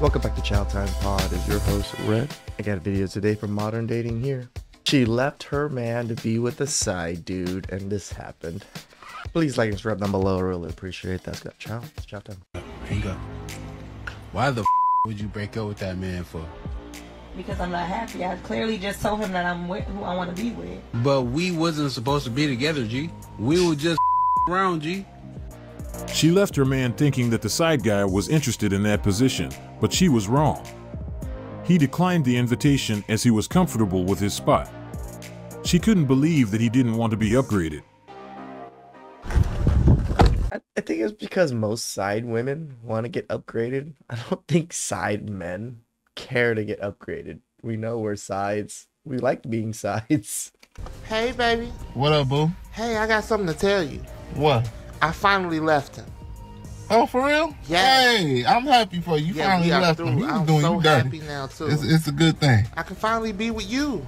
Welcome back to TheChowTimePod. Is your host Red? I got a video today from Modern Dating here. She left her man to be with a side dude, and this happened. Please like and subscribe down below. I really appreciate that. It's Chow time. Hang up. Why the would you break up with that man for? Because I'm not happy. I clearly just told him that I'm with who I want to be with. But we wasn't supposed to be together, G. We were just around, G. She left her man thinking that the side guy was interested in that position, but she was wrong. He declined the invitation as he was comfortable with his spot. She couldn't believe that he didn't want to be upgraded. I think it's because most side women want to get upgraded. I don't think side men care to get upgraded. We know we're sides. We like being sides. Hey, baby. What up, boo? Hey, I got something to tell you. What? I finally left him. Oh, for real? Yeah. Hey, I'm happy for you. You finally left him. He was I'm doing so you dirty. happy now, too. It's a good thing. I can finally be with you.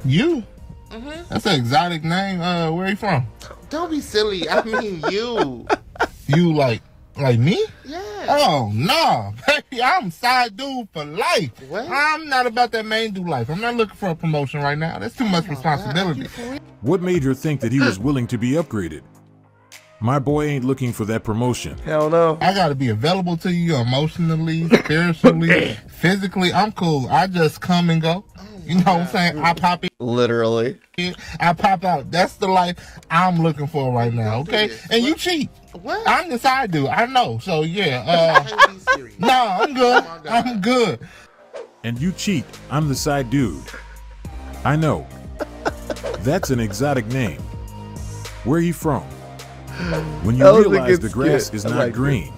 You? Mm-hmm. That's an exotic name. Where you from? Don't be silly. I mean you. You like me? Yeah. Oh, no. Baby, I'm side dude for life. What? I'm not about that main dude life. I'm not looking for a promotion right now. That's too much responsibility. What made her think that he was willing to be upgraded? My boy ain't looking for that promotion. Hell no. I gotta be available to you emotionally, spiritually, physically. I'm cool. I just come and go. You know what I'm saying? I pop in. Literally. I pop out. That's the life I'm looking for right now, okay? And you cheat. What? I'm the side dude. I know. So, yeah. Can't be serious. No, I'm good. Oh, my God. I'm good. And you cheat. I'm the side dude. I know. That's an exotic name. Where he from? When you realize the grass is not green,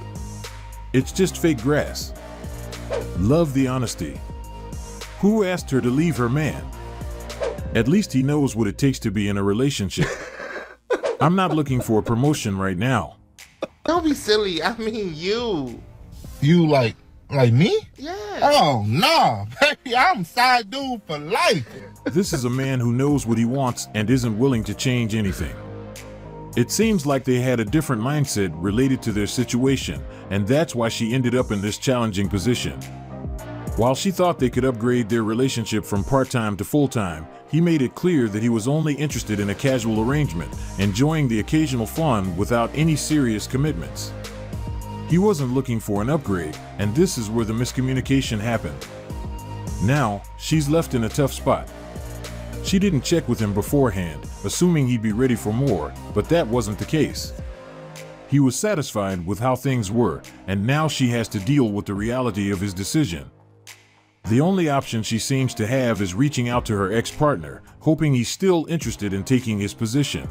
it's just fake grass. Love the honesty. Who asked her to leave her man? At least he knows what it takes to be in a relationship. I'm not looking for a promotion right now. Don't be silly. I mean you. You like me? Yeah. Oh, no. Baby, I'm side dude for life. This is a man who knows what he wants and isn't willing to change anything. It seems like they had a different mindset related to their situation, and that's why she ended up in this challenging position. While she thought they could upgrade their relationship from part-time to full-time, he made it clear that he was only interested in a casual arrangement, enjoying the occasional fun without any serious commitments. He wasn't looking for an upgrade, and this is where the miscommunication happened. Now, she's left in a tough spot. She didn't check with him beforehand, assuming he'd be ready for more, but that wasn't the case. He was satisfied with how things were, and now she has to deal with the reality of his decision. The only option she seems to have is reaching out to her ex-partner, hoping he's still interested in taking his position.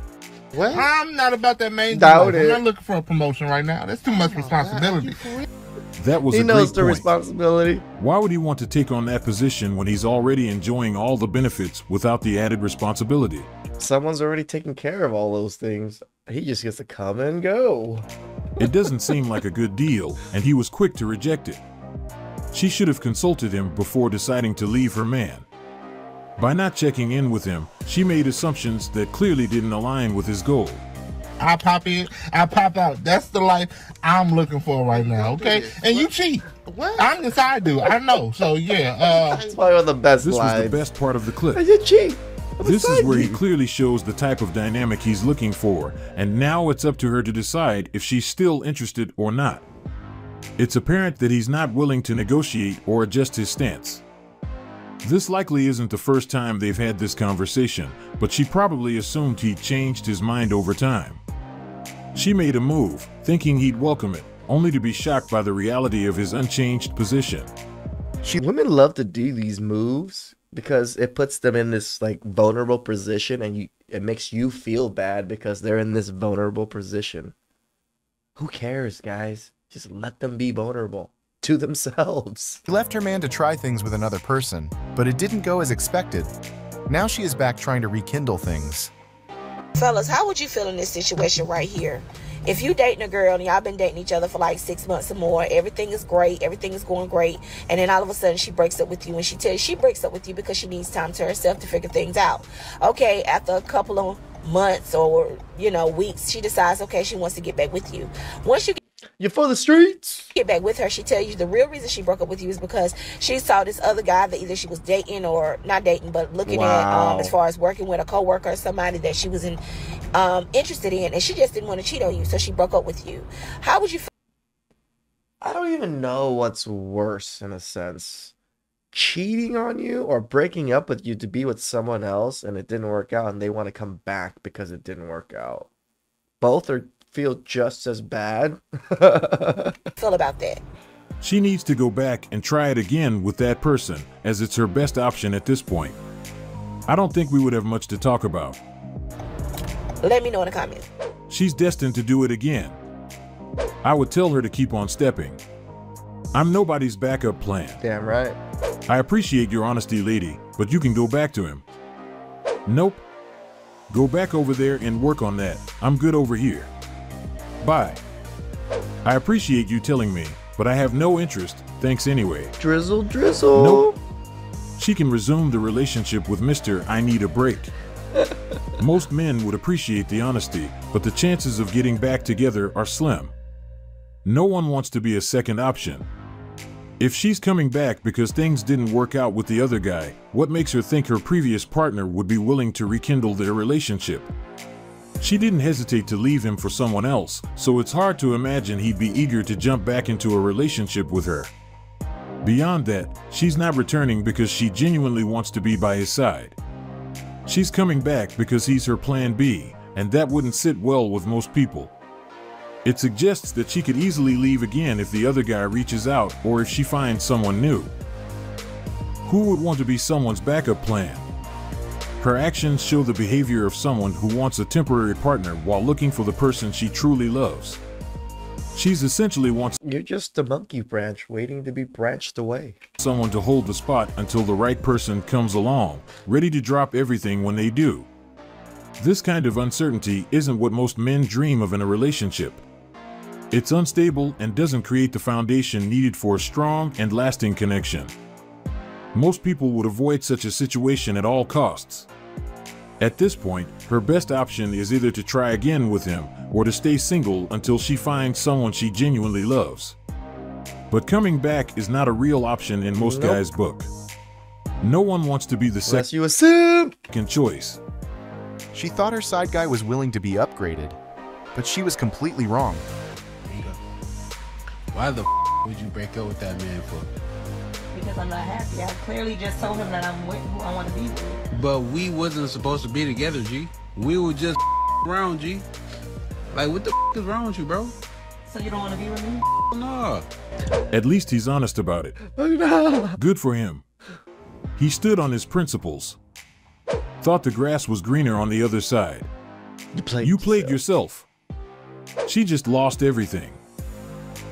What? I'm not about that main dude Doubt life. I'm it. not looking for a promotion right now. That's too much responsibility. That was He a knows great the point. responsibility. Why would he want to take on that position when he's already enjoying all the benefits without the added responsibility? Someone's already taking care of all those things. He just gets to come and go. It doesn't seem like a good deal, and he was quick to reject it. She should have consulted him before deciding to leave her man. By not checking in with him, she made assumptions that clearly didn't align with his goal. I pop in, I pop out. That's the life I'm looking for right now, okay? And you cheat. What? I'm the side dude. I know. So, yeah. That's probably one of the best This was lines. the best part of the clip. You cheat. This is where he clearly shows the type of dynamic he's looking for, and now it's up to her to decide if she's still interested or not. It's apparent that he's not willing to negotiate or adjust his stance. This likely isn't the first time they've had this conversation, but she probably assumed he'd changed his mind over time. She made a move, thinking he'd welcome it, only to be shocked by the reality of his unchanged position. Women love to do these moves because it puts them in this like vulnerable position, and it makes you feel bad because they're in this vulnerable position. Who cares, guys? Just let them be vulnerable to themselves. She left her man to try things with another person, but it didn't go as expected. Now she is back trying to rekindle things. Fellas, how would you feel in this situation right here? If you dating a girl and y'all been dating each other for like 6 months or more, everything is great, everything is going great, and then all of a sudden she breaks up with you, and she tells you she breaks up with you because she needs time to herself to figure things out. Okay, after a couple of months or, weeks, she decides, okay, she wants to get back with you. Once you You for the streets? Get back with her, she tell you the real reason she broke up with you is because she saw this other guy that either she was dating or not dating, but looking Wow. at as far as working with a coworker or somebody that she was interested in, and she just didn't want to cheat on you, so she broke up with you. How would you feel? I don't even know what's worse in a sense. Cheating on you or breaking up with you to be with someone else and it didn't work out and they want to come back because it didn't work out. Both feel just as bad. Feel about that? She needs to go back and try it again with that person, as it's her best option at this point. I don't think we would have much to talk about. Let me know in the comments. She's destined to do it again. I would tell her to keep on stepping. I'm nobody's backup plan. Damn right. I appreciate your honesty, lady, but you can go back to him. Nope. Go back over there and work on that. I'm good over here. Bye. I appreciate you telling me, but I have no interest, thanks anyway. Drizzle, drizzle. Nope. She can resume the relationship with Mr. I need a break. Most men would appreciate the honesty, but the chances of getting back together are slim. No one wants to be a second option. If she's coming back because things didn't work out with the other guy, what makes her think her previous partner would be willing to rekindle their relationship? She didn't hesitate to leave him for someone else, so it's hard to imagine he'd be eager to jump back into a relationship with her. Beyond that, she's not returning because she genuinely wants to be by his side. She's coming back because he's her plan B, and that wouldn't sit well with most people. It suggests that she could easily leave again if the other guy reaches out or if she finds someone new. Who would want to be someone's backup plan? Her actions show the behavior of someone who wants a temporary partner while looking for the person she truly loves. She's essentially wants You're just a monkey branch waiting to be branched away. someone to hold the spot until the right person comes along, ready to drop everything when they do. This kind of uncertainty isn't what most men dream of in a relationship. It's unstable and doesn't create the foundation needed for a strong and lasting connection. Most people would avoid such a situation at all costs. At this point, her best option is either to try again with him or to stay single until she finds someone she genuinely loves. But coming back is not a real option in most guys' book. No one wants to be the Unless you assume. second choice. She thought her side guy was willing to be upgraded, but she was completely wrong. Why the would you break up with that man for? Because I'm not happy. I clearly just told him that I'm with who I want to be with. But we wasn't supposed to be together, G. We were just around, G. Like, what the is wrong with you, bro? So you don't want to be with me? No. At least he's honest about it. Good for him. He stood on his principles. Thought the grass was greener on the other side. You played yourself. She just lost everything.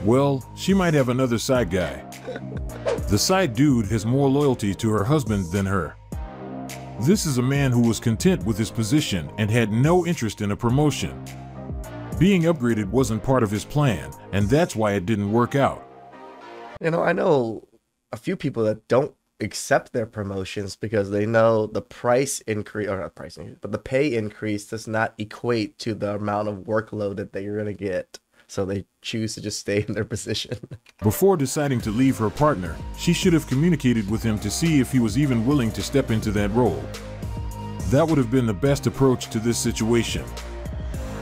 Well, she might have another side guy. The side dude has more loyalty to her husband than her. This is a man who was content with his position and had no interest in a promotion. Being upgraded wasn't part of his plan, and that's why it didn't work out. You know, I know a few people that don't accept their promotions because they know the price increase, or not price increase, but the pay increase does not equate to the amount of workload that they're going to get. So they choose to just stay in their position. Before deciding to leave her partner, she should have communicated with him to see if he was even willing to step into that role. That would have been the best approach to this situation.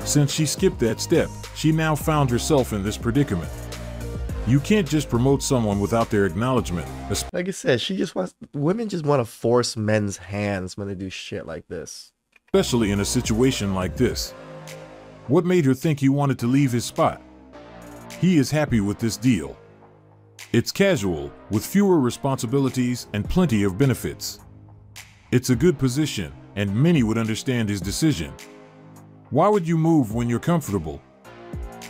Since she skipped that step, she now found herself in this predicament. You can't just promote someone without their acknowledgement. Like I said, women just want to force men's hands when they do shit like this. Especially in a situation like this. What made her think he wanted to leave his spot? He is happy with this deal. It's casual, with fewer responsibilities and plenty of benefits. It's a good position, and many would understand his decision. Why would you move when you're comfortable?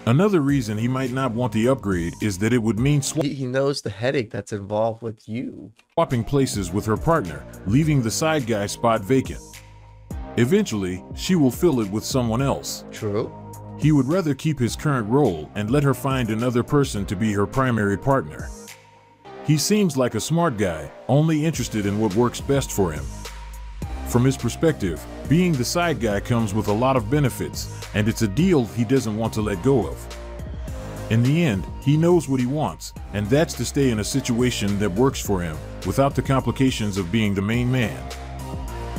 Another reason he might not want the upgrade is that it would mean He knows the headache that's involved with you. swapping places with her partner, leaving the side guy spot vacant. Eventually, she will fill it with someone else. True. He would rather keep his current role and let her find another person to be her primary partner. He seems like a smart guy, only interested in what works best for him. From his perspective, being the side guy comes with a lot of benefits, and it's a deal he doesn't want to let go of. In the end, he knows what he wants, and that's to stay in a situation that works for him, without the complications of being the main man.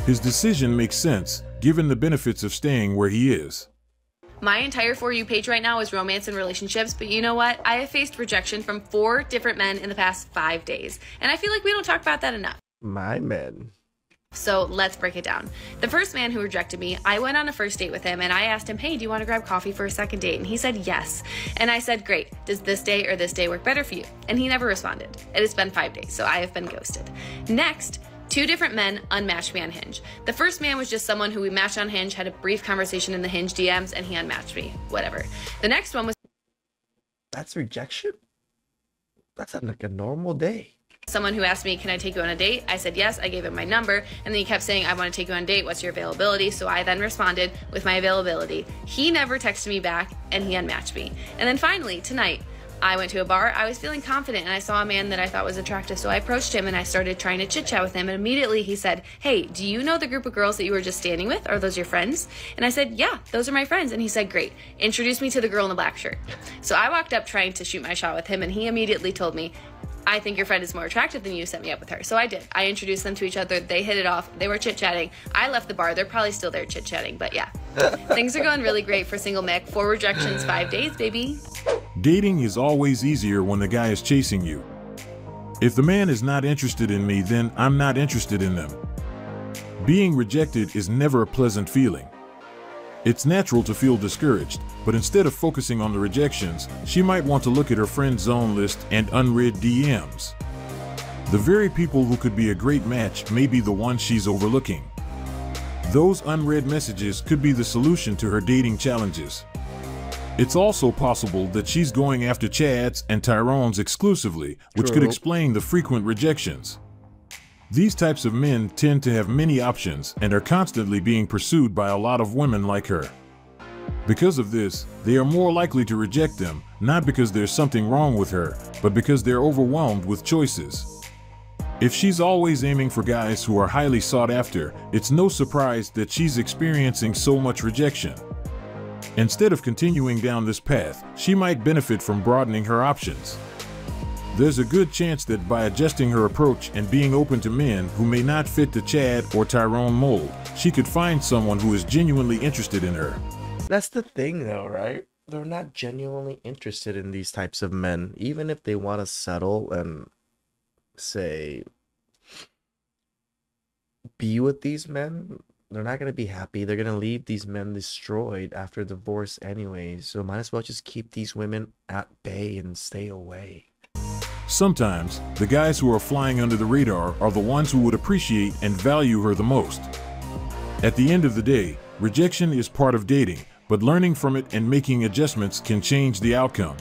His decision makes sense, given the benefits of staying where he is. My entire For You page right now is romance and relationships, but you know what? I have faced rejection from 4 different men in the past 5 days, and I feel like we don't talk about that enough. My men. So let's break it down. The first man who rejected me, I went on a first date with him and I asked him, hey, do you want to grab coffee for a second date? And he said yes. And I said, great, does this day or this day work better for you? And he never responded. It has been 5 days, so I have been ghosted. Next, 2 different men unmatched me on Hinge. The first man was just someone who we matched on Hinge, had a brief conversation in the Hinge DMs, and he unmatched me. Whatever. The next one was... That's rejection? That's like a normal day. Someone who asked me, can I take you on a date? I said yes, I gave him my number, and then he kept saying, I want to take you on a date, what's your availability? So I then responded with my availability. He never texted me back, and he unmatched me. And then finally, tonight, I went to a bar, I was feeling confident, and I saw a man that I thought was attractive, so I approached him and I started trying to chit-chat with him, and immediately he said, hey, do you know the group of girls that you were just standing with? Are those your friends? And I said, yeah, those are my friends. And he said, great, introduce me to the girl in the black shirt. So I walked up trying to shoot my shot with him, and he immediately told me, I think your friend is more attractive than you, set me up with her. So I did. I introduced them to each other. They hit it off. They were chit-chatting. I left the bar. They're probably still there chit-chatting, but yeah. Things are going really great for single Mick. 4 rejections, 5 days, baby. Dating is always easier when the guy is chasing you. If the man is not interested in me, then I'm not interested in them. Being rejected is never a pleasant feeling. It's natural to feel discouraged, but instead of focusing on the rejections, she might want to look at her friend zone list and unread DMs. The very people who could be a great match may be the ones she's overlooking. Those unread messages could be the solution to her dating challenges. It's also possible that she's going after Chads and Tyrones exclusively, which could explain the frequent rejections. These types of men tend to have many options and are constantly being pursued by a lot of women like her. Because of this, they are more likely to reject them, not because there's something wrong with her, but because they're overwhelmed with choices. If she's always aiming for guys who are highly sought after, it's no surprise that she's experiencing so much rejection. Instead of continuing down this path, she might benefit from broadening her options. There's a good chance that by adjusting her approach and being open to men who may not fit the Chad or Tyrone mold, she could find someone who is genuinely interested in her. That's the thing though, right? They're not genuinely interested in these types of men. Even if they want to settle and say, be with these men, they're not going to be happy. They're going to leave these men destroyed after divorce anyway. So might as well just keep these women at bay and stay away. Sometimes, the guys who are flying under the radar are the ones who would appreciate and value her the most. At the end of the day, rejection is part of dating, but learning from it and making adjustments can change the outcome.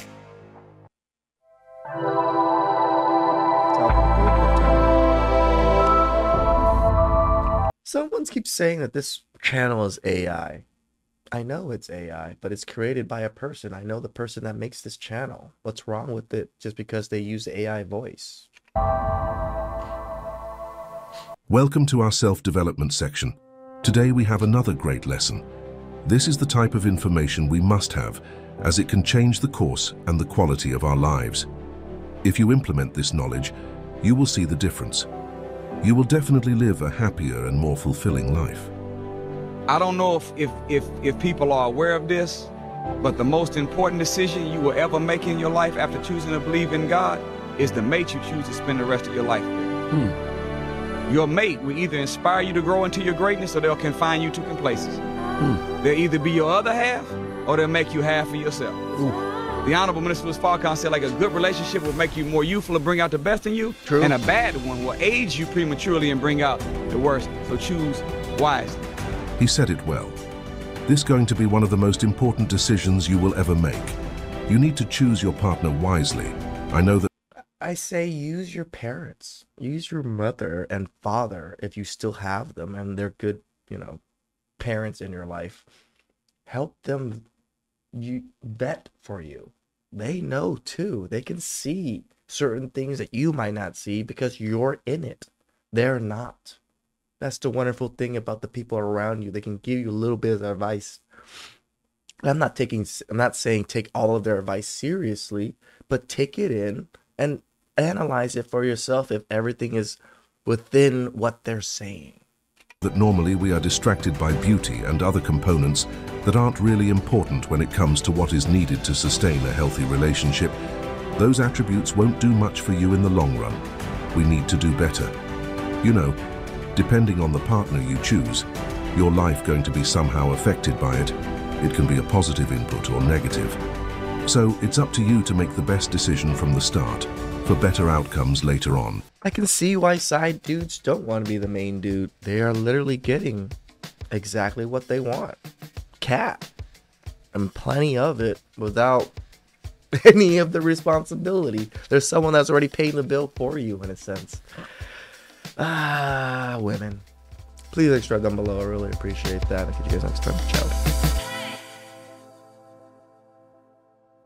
Someone keeps saying that this channel is AI. I know it's AI, but it's created by a person. I know the person that makes this channel. What's wrong with it just because they use AI voice? Welcome to our self-development section. Today we have another great lesson. This is the type of information we must have, as it can change the course and the quality of our lives. If you implement this knowledge, you will see the difference. You will definitely live a happier and more fulfilling life. I don't know if people are aware of this, but the most important decision you will ever make in your life after choosing to believe in God is the mate you choose to spend the rest of your life with. Your mate will either inspire you to grow into your greatness or they'll confine you to complacency. They'll either be your other half or they'll make you half of yourself. The Honorable Minister Farrakhan said like a good relationship will make you more youthful and bring out the best in you, and a bad one will age you prematurely and bring out the worst, so choose wisely. He said it well. This is going to be one of the most important decisions you will ever make. You need to choose your partner wisely. I know that. I say use your parents. Use your mother and father if you still have them and they're good, parents in your life. Help them vet for you. They know too. They can see certain things that you might not see because you're in it. They're not. That's the wonderful thing about the people around you. They can give you a little bit of advice. I'm not saying take all of their advice seriously, but take it in and analyze it for yourself if everything is within what they're saying. That normally we are distracted by beauty and other components that aren't really important when it comes to what is needed to sustain a healthy relationship. Those attributes won't do much for you in the long run. We need to do better. You know, depending on the partner you choose, your life going to be somehow affected by it. It can be a positive input or negative. So it's up to you to make the best decision from the start for better outcomes later on. I can see why side dudes don't want to be the main dude. They are literally getting exactly what they want. Cat. And plenty of it without any of the responsibility. There's someone that's already paying the bill for you in a sense. Women. Please extra down below. I really appreciate that. I'll catch you guys next time. Ciao.